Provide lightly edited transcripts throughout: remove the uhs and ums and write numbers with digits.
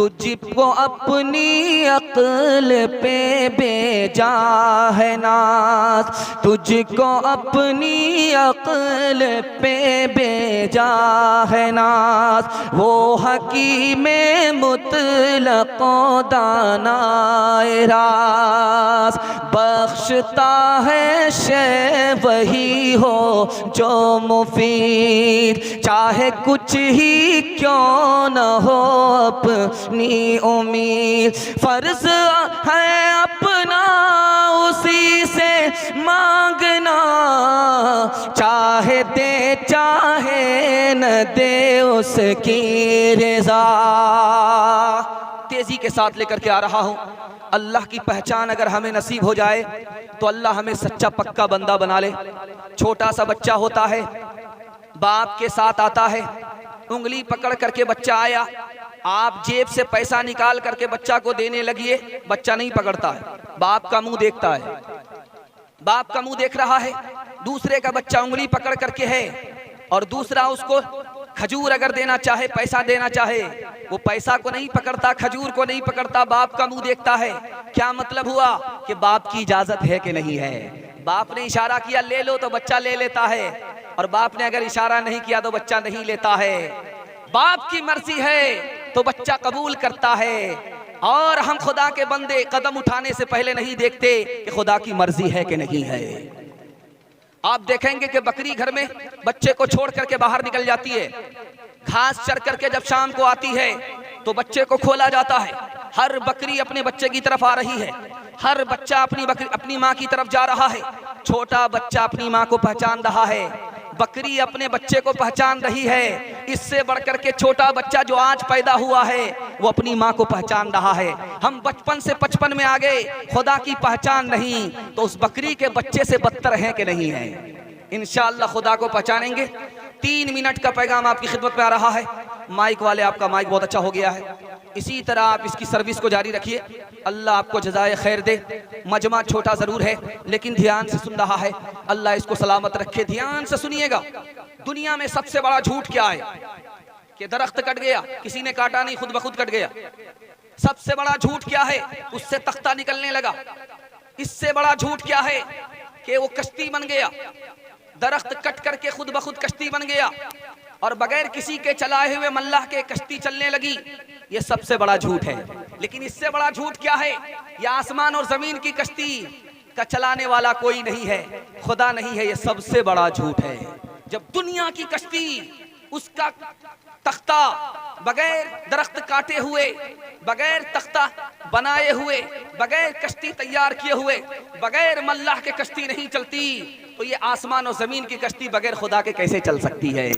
تجھ کو اپنی عقل پہ بھیجا ہے ناز، تجھ کو اپنی عقل پہ بھیجا ہے ناز، وہ حکیم مطلق و دانائے راز، بخشتا ہے شے وہی ہو جو مفید، چاہے کچھ ہی کیوں نہ ہو اپنی امید، فرض ہے اپنا اسی سے مانگنا، چاہے دے چاہے نہ دے اس کی رضا۔ تیزی کے ساتھ لے کر کے آ رہا ہوں، اللہ کی پہچان اگر ہمیں نصیب ہو جائے تو اللہ ہمیں سچا پکا بندہ بنا لے۔ چھوٹا سا بچہ ہوتا ہے، باپ کے ساتھ آتا ہے، انگلی پکڑ کر کے بچہ آیا، آپ جیب سے پیسہ نکال کر کے بچہ کو دینے لگیے، بچہ نہیں پکڑتا ہے، باپ کا منہ دیکھتا ہے، باپ کا منہ دیکھ رہا ہے۔ دوسرے کا بچہ انگلی پکڑ کر کے ہے اور دوسرا اس کو کھجور اگر دینا چاہے، پیسہ دینا چاہے، وہ پیسہ کو نہیں پکڑتا، کھجور کو نہیں پکڑتا، باپ کا منہ دیکھتا ہے۔ کیا مطلب ہوا کہ باپ کی اجازت ہے کہ نہیں ہے؟ باپ نے اشارہ کیا لے لو تو بچہ لے لیتا ہے، اور باپ نے اگر اشارہ نہیں کیا تو بچہ نہیں لیتا ہے۔ باپ کی مرضی ہے تو بچہ قبول کرتا ہے، اور ہم خدا کے بندے قدم اٹھانے سے پہلے نہیں دیکھتے کہ خدا کی مرضی ہے کہ نہیں ہے۔ آپ دیکھیں گے کہ بکری گھر میں بچے کو چھوڑ کر کے باہر نکل جاتی ہے، گھاس چر کر کے جب شام کو آتی ہے تو بچے کو کھولا جاتا ہے، ہر بکری اپنے بچے کی طرف آ رہی ہے، ہر بچہ اپنی ماں کی طرف جا رہا ہے، چھوٹا بچہ اپنی ماں کو پہچان رہا ہے، بکری اپنے بچے کو پہچان رہی ہے، اس سے بڑھ کر کے چھوٹا بچہ جو آج پیدا ہوا ہے وہ اپنی ماں کو پہچان رہا ہے۔ ہم بچپن سے 55 میں آگے، خدا کی پہچان نہیں تو اس بکری کے بچے سے بدتر ہیں کہ نہیں ہیں؟ انشاءاللہ خدا کو پہچانیں گے۔ 3 منٹ کا پیغام آپ کی خدمت میں آ رہا ہے، مائک والے آپ کا مائک بہت اچھا ہو گیا ہے، اسی طرح آپ اس کی سروس کو جاری رکھیے، اللہ آپ کو جزائے خیر دے۔ مجمع چھوٹا ضرور ہے لیکن دھیان سے سن رہا ہے، اللہ اس کو سلامت رکھے۔ دھیان سے سنیے گا، دنیا میں سب سے بڑا جھوٹ کیا ہے؟ کہ درخت کٹ گیا، کسی نے کاٹا نہیں، خود بخود کٹ گیا۔ سب سے بڑا جھوٹ کیا ہے؟ اس سے تختہ نکلنے لگا۔ اس سے بڑا جھوٹ کیا ہے؟ کہ وہ کشتی بن گیا، درخت کٹ کر کے خود بخود کشتی بن گیا اور بغیر کسی کے چلائے ہوئے ملاح کے کشتی چلنے لگی۔ یہ سب سے بڑا جھوٹ ہے۔ لیکن اس سے بڑا جھوٹ کیا ہے؟ یہ آسمان اور زمین کی کشتی کا چلانے والا کوئی نہیں ہے، خدا نہیں ہے، یہ سب سے بڑا جھوٹ ہے۔ جب دنیا کی کشتی، اس کا تختہ بغیر درخت کاٹے ہوئے، بغیر تختہ بنائے ہوئے، بغیر کشتی تیار کیے ہوئے، بغیر ملاح کے کشتی نہیں چلتی، تو یہ آسمان اور زمین کی کشتی بغیر خدا کے کیسے چل سکتی ہے؟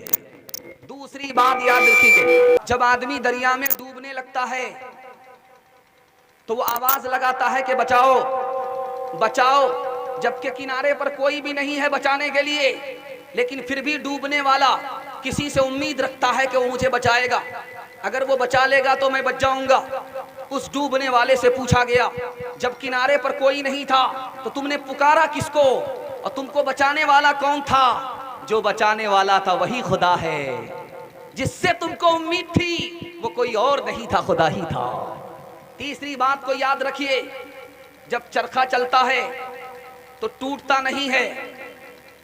دوسری بات یاد رکھیے، جب آدمی دریا میں ڈوبنے لگتا ہے تو وہ آواز لگاتا ہے کہ بچاؤ بچاؤ، جبکہ کنارے پر کوئی بھی نہیں ہے بچانے کے لیے، لیکن پھر بھی ڈوبنے والا کسی سے امید رکھتا ہے کہ وہ مجھے بچائے گا، اگر وہ بچا لے گا تو میں بچ جاؤں گا۔ اس ڈوبنے والے سے پوچھا گیا، جب کنارے پر کوئی نہیں تھا تو تم نے پکارا کس کو، اور تم کو بچانے والا کون تھا؟ جو بچانے والا تھا وہی خدا ہے، جس سے تم کو امید تھی وہ کوئی اور نہیں تھا، خدا ہی تھا۔ تیسری بات کو یاد رکھیے، جب چرخہ چلتا ہے تو ٹوٹتا نہیں ہے،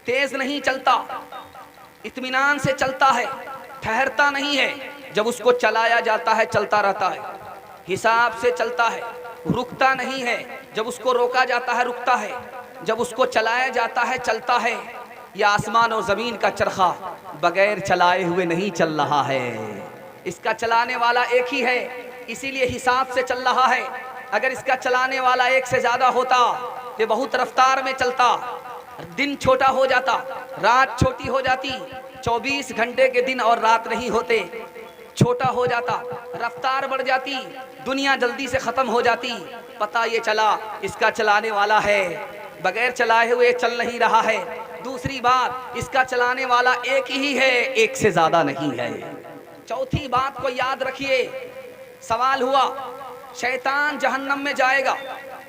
تیز نہیں چلتا، اطمینان سے چلتا ہے، ٹھہرتا نہیں ہے، جب اس کو چلایا جاتا ہے چلتا رہتا ہے، حساب سے چلتا ہے، رکتا نہیں ہے، جب اس کو روکا جاتا ہے رکتا ہے، جب اس کو چلایا جاتا ہے چلتا ہے۔ یہ آسمان اور زمین کا چرخہ بغیر چلائے ہوئے نہیں چل رہا ہے، اس کا چلانے والا ایک ہی ہے، اسی لیے حساب سے چل رہا ہے۔ اگر اس کا چلانے والا ایک سے زیادہ ہوتا تو بہت رفتار میں چلتا، دن چھوٹا ہو جاتا، رات چھوٹی ہو جاتی، 24 گھنٹے کے دن اور رات نہیں ہوتے، چھوٹا ہو جاتا، رفتار بڑھ جاتی، دنیا جلدی سے ختم ہو جاتی۔ پتہ یہ چلا اس کا چلانے والا ہے، بغیر چلائے ہوئے چل نہیں رہا ہے۔ دوسری بات، اس کا چلانے والا ایک ہی ہے، ایک سے زیادہ نہیں ہے۔ چوتھی بات کو یاد رکھیے، سوال ہوا شیطان جہنم میں جائے گا،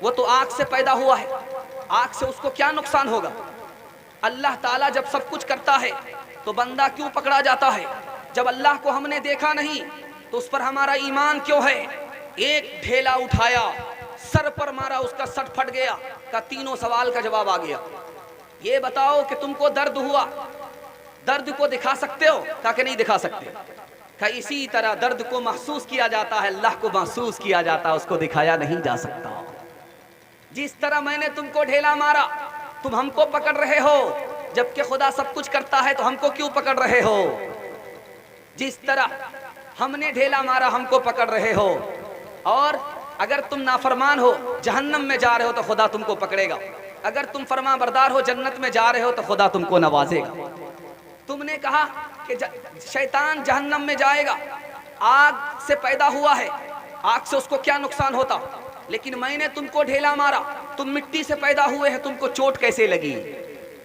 وہ تو آگ سے پیدا ہوا ہے، آگ سے اس کو کیا نقصان ہوگا؟ اللہ تعالیٰ جب سب کچھ کرتا ہے تو بندہ کیوں پکڑا جاتا ہے؟ جب اللہ کو ہم نے دیکھا نہیں تو اس پر ہمارا ایمان کیوں ہے؟ ایک ڈھیلا اٹھایا, سر پر مارا, اس کا سر پھٹ گیا. کہا تینوں سوال کا جواب آ گیا. یہ بتاؤ کہ تم کو درد ہوا, درد کو دکھا سکتے ہو؟ کہا کہ نہیں دکھا سکتے. کہا اسی طرح درد کو محسوس کیا جاتا ہے, اللہ کو محسوس کیا جاتا ہے, اس کو دکھایا نہیں جا سکتا. جس طرح میں نے تم کو ڈھیلا مارا, تم ہم کو پکڑ رہے ہو, جبکہ خدا سب کچھ کرتا ہے تو ہم کو کیوں پکڑ رہے ہو؟ جس طرح ہم نے ڈھیلا مارا ہم کو پکڑ رہے ہو, اور اگر تم نافرمان ہو جہنم میں جا رہے ہو تو خدا تم کو پکڑے گا, اگر تم فرما بردار ہو جنت میں جا رہے ہو تو خدا تم کو نوازے گا. تم نے کہا کہ شیطان جہنم میں جائے گا, آگ سے پیدا ہوا ہے, آگ سے اس کو کیا نقصان ہوتا, لیکن میں نے تم کو ڈھیلا مارا, تم مٹی سے پیدا ہوئے ہیں, تم کو چوٹ کیسے لگی؟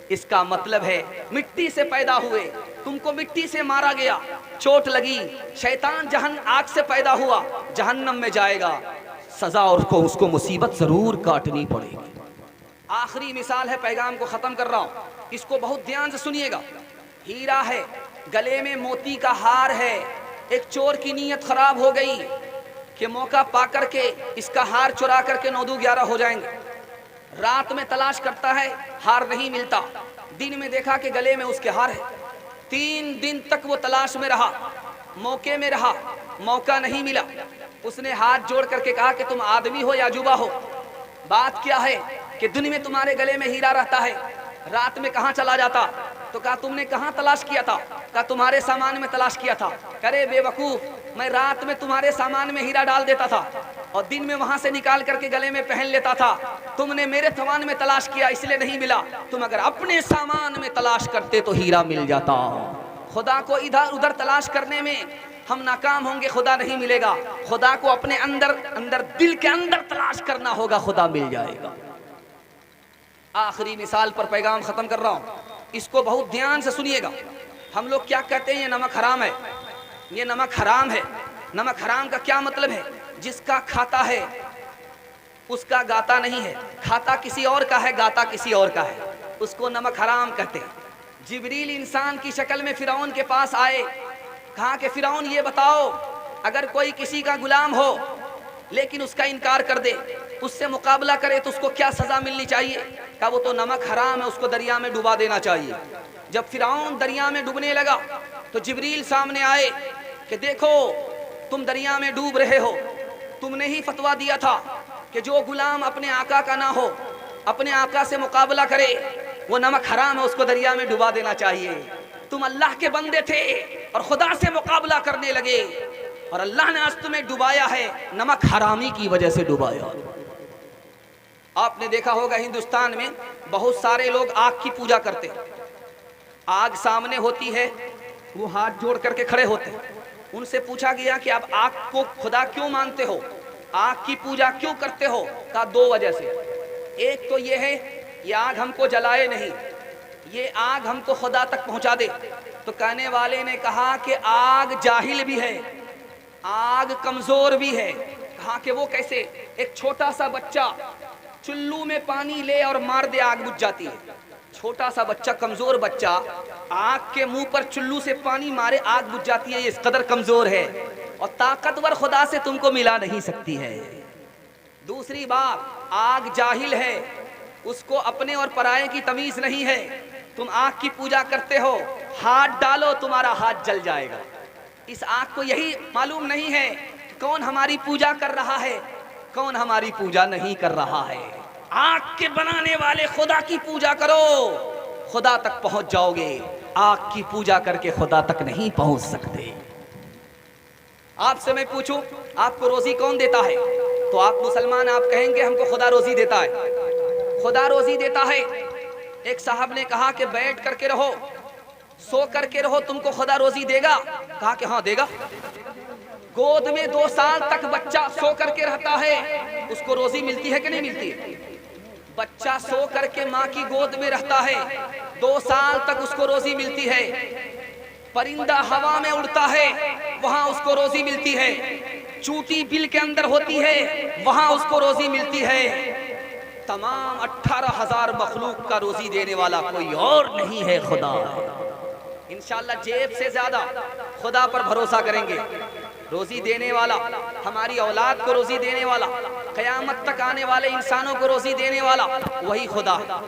اس کا مطلب ہے مٹی سے پیدا ہوئے, تم کو مٹی سے مارا گیا, چوٹ لگی. شیطان آگ سے پیدا ہوا, جہنم میں جائے گا, سزا اور اس کو مصیبت ضرور کاٹنی پڑے گی. آخری مثال ہے, پیغام کو ختم کر رہا ہوں, اس کو بہت دھیان سے سنیے گا. ہیرا ہے, گلے میں موتی کا ہار ہے. ایک چور کی نیت خراب ہو گئی کہ موقع پا کر کے اس کا ہار چرا کر کے 9-11 ہو جائیں گے. رات میں تلاش کرتا ہے, ہار نہیں ملتا. دن میں دیکھا کہ گلے میں اس کے ہار ہے. 3 دن تک وہ تلاش میں رہا, موقع میں رہا, موقع نہیں ملا. اس نے ہاتھ جوڑ کر کے کہا کہ تم آدمی ہو یا جوبا ہو؟ بات کیا ہے کہ دن میں تمہارے گلے میں ہیرا رہتا ہے, رات میں کہاں چلا جاتا؟ تو کہا تم نے کہاں تلاش کیا تھا؟ کہا تمہارے سامان میں تلاش کیا تھا. کرے بے وقوف, میں رات میں تمہارے سامان میں ہیرا ڈال دیتا تھا اور دن میں وہاں سے نکال کر کے گلے میں پہن لیتا تھا. تم نے میرے سامان میں تلاش کیا اس لیے نہیں ملا, تم اگر اپنے سامان میں تلاش کرتے تو ہیرا مل جاتا. خدا کو ادھر ادھر تلاش کرنے میں ہم ناکام ہوں گے, خدا نہیں ملے گا. خدا کو اپنے اندر دل کے اندر تلاش کرنا ہوگا, خدا مل جائے گا. آخری مثال پر پیغام ختم کر رہا ہوں, اس کو بہت دھیان سے سنیے گا. ہم لوگ کیا کہتے ہیں, یہ نمک حرام ہے, یہ نمک حرام ہے. نمک حرام کا کیا مطلب ہے؟ جس کا کھاتا ہے اس کا گاتا نہیں ہے, کھاتا کسی اور کا ہے, گاتا کسی اور کا ہے, اس کو نمک حرام کہتے ہیں. جبریل انسان کی شکل میں فرعون کے پاس آئے, کہا کہ فرعون یہ بتاؤ, اگر کوئی کسی کا غلام ہو لیکن اس کا انکار کر دے, اس سے مقابلہ کرے تو اس کو کیا سزا ملنی چاہیے؟ کہا وہ تو نمک حرام ہے, اس کو دریا میں ڈبا دینا چاہیے. جب فرعون دریا میں ڈوبنے لگا تو جبریل سامنے آئے کہ دیکھو تم دریا میں ڈوب رہے ہو, تم نے ہی فتویٰ دیا تھا کہ جو غلام اپنے آقا کا نہ ہو, اپنے آقا سے مقابلہ کرے وہ نمک حرام ہے, اس کو دریا میں ڈبا دینا چاہیے. تم اللہ کے بندے تھے اور خدا سے مقابلہ کرنے لگے, اور اللہ نے آج تمہیں ڈبایا ہے, نمک حرامی کی وجہ سے ڈبایا. آپ نے دیکھا ہوگا ہندوستان میں بہت سارے لوگ آگ کی پوجا کرتے ہیں. آگ سامنے ہوتی ہے, وہ ہاتھ جوڑ کر کے کھڑے ہوتے ہیں. ان سے پوچھا گیا کہ آپ آگ کو خدا کیوں مانتے ہو, آگ کی پوجا کیوں کرتے ہو؟ کہا 2 وجہ سے. ایک تو یہ ہے یہ آگ ہم کو جلائے نہیں, یہ آگ ہم کو خدا تک پہنچا دے. تو کہنے والے نے کہا کہ آگ جاہل بھی ہے, آگ کمزور بھی ہے. کہا کہ وہ کیسے؟ ایک چھوٹا سا بچہ چلو میں پانی لے اور مار دے, آگ بجھ جاتی ہے. چھوٹا سا بچہ, کمزور بچہ, آگ کے منہ پر چلو سے پانی مارے, آگ بجھ جاتی ہے. یہ اس قدر کمزور ہے, اور طاقتور خدا سے تم کو ملا نہیں سکتی ہے. دوسری بات, آگ جاہل ہے, اس کو اپنے اور پرائے کی تمیز نہیں ہے. تم آگ کی پوجا کرتے ہو, ہاتھ ڈالو تمہارا ہاتھ جل جائے گا. اس آگ کو یہی معلوم نہیں ہے کہ کون ہماری پوجا کر رہا ہے, کون ہماری پوجا نہیں کر رہا ہے. آگ کے بنانے والے خدا کی پوجا کرو, خدا تک پہنچ جاؤ گے. آگ کی پوجا کر کے خدا تک نہیں پہنچ سکتے. آپ سے میں پوچھوں آپ کو روزی کون دیتا ہے, تو آپ مسلمان آپ کہیں گے ہم کو خدا روزی دیتا ہے. خدا روزی دیتا ہے. ایک صاحب نے کہا کہ بیٹھ کر کے رہو, سو کر کے رہو, تم کو خدا روزی دے گا؟ کہا کہ ہاں دے گا. گود میں 2 سال تک بچہ سو کر کے رہتا ہے, اس کو روزی ملتی ہے کہ نہیں ملتی؟ بچہ سو کر کے ماں کی گود میں رہتا ہے, 2 سال تک اس کو روزی ملتی ہے. پرندہ ہوا میں اڑتا ہے, وہاں اس کو روزی ملتی ہے. چوٹی بل کے اندر ہوتی ہے, وہاں اس کو روزی ملتی ہے. تمام 18,000 مخلوق کا روزی دینے والا کوئی اور نہیں ہے, خدا. انشاءاللہ جیب سے زیادہ خدا پر بھروسہ کریں گے. روزی دینے والا ہماری اولاد کو روزی دینے والا، قیامت تک آنے والے انسانوں کو روزی دینے والا وہی خدا ہے۔